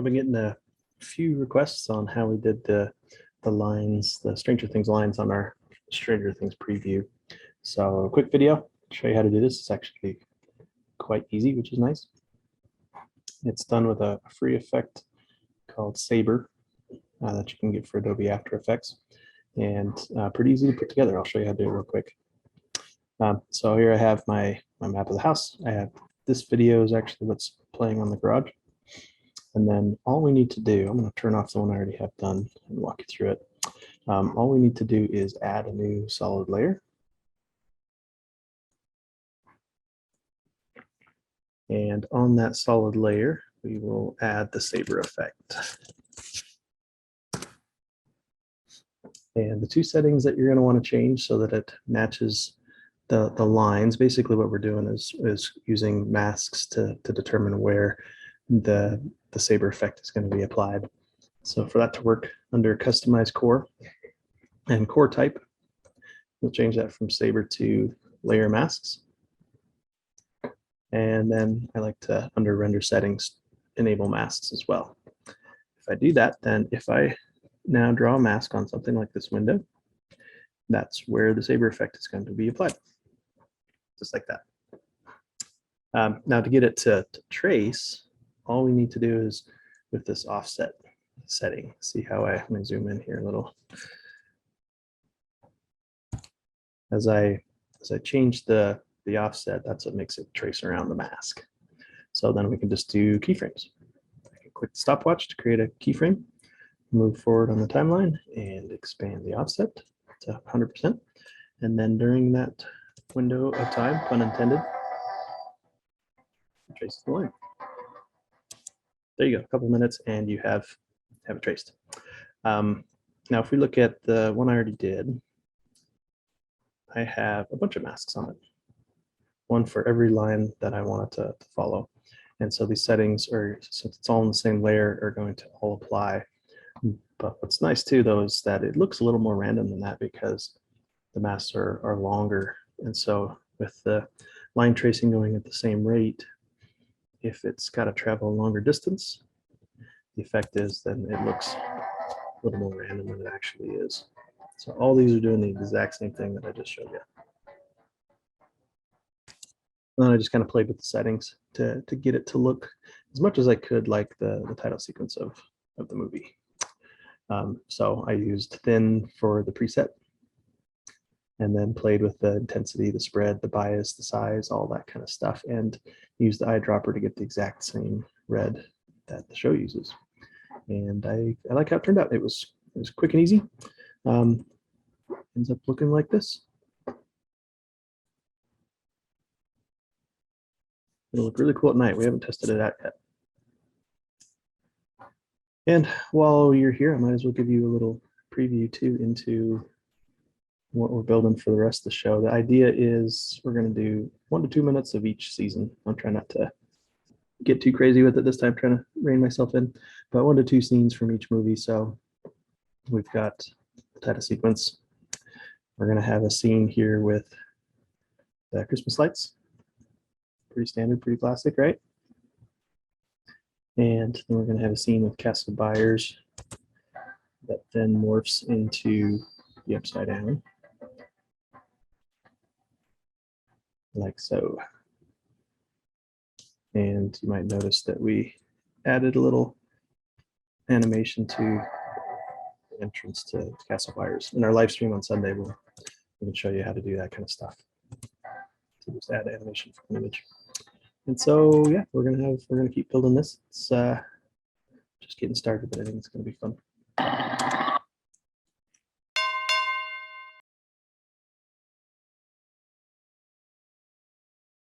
been getting a few requests on how we did the lines, the Stranger Things lines on our Stranger Things preview. So a quick video to show you how to do this. It's actually quite easy, which is nice. It's done with a free effect called Saber that you can get for Adobe After Effects, and pretty easy to put together. I'll show you how to do it real quick. So here I have my map of the house. I have this video is actually what's playing on the garage. And then all we need to do, I'm going to turn off the one I already have done and walk you through it. All we need to do is add a new solid layer. And on that solid layer, we will add the Saber effect. And the two settings that you're going to want to change so that it matches the lines. Basically what we're doing is using masks to determine where the Saber effect is going to be applied. So for that to work, under customize core and core type, we'll change that from Saber to layer masks. And then I like to, under render settings, enable masks as well. If I do that, then if I now draw a mask on something like this window, that's where the Saber effect is going to be applied, just like that. Now to get it to trace, all we need to do is with this offset setting. See how I'm going to zoom in here a little. As I change the offset, that's what makes it trace around the mask. So then we can just do keyframes. I can click the stopwatch to create a keyframe, move forward on the timeline, and expand the offset to 100%. And then during that window of time, pun intended, trace the line. There you go, a couple minutes and you have it traced. Now if we look at the one I already did, I have a bunch of masks on it. One for every line that I wanted to follow. And so these settings are, since it's all in the same layer, are going to all apply. But what's nice too though is that it looks a little more random than that because the masks are longer. And so with the line tracing going at the same rate, if it's got to travel a longer distance, the effect is then it looks a little more random than it actually is. So all these are doing the exact same thing that I just showed you. And then I just kind of played with the settings to get it to look as much as I could like the title sequence of the movie. So I used thin for the preset, and then played with the intensity, the spread, the bias, the size, all that kind of stuff, and used the eyedropper to get the exact same red that the show uses. And I like how it turned out. It was quick and easy. Ends up looking like this. It'll look really cool at night. We haven't tested it out yet. And while you're here, I might as well give you a little preview too into what we're building for the rest of the show. The idea is we're going to do 1 to 2 minutes of each season. I'm trying not to get too crazy with it this time, trying to rein myself in, but 1 to 2 scenes from each movie. So we've got the title sequence. We're going to have a scene here with the Christmas lights. Pretty standard, pretty classic, right? And then we're going to have a scene with Castle Byers that then morphs into the Upside Down, like so. And you might notice that we added a little animation to the entrance to Castle Byers. In our live stream on Sunday, we can show you how to do that kind of stuff. So just add animation for an image. And so yeah, we're gonna keep building this. It's just getting started, but I think it's gonna be fun.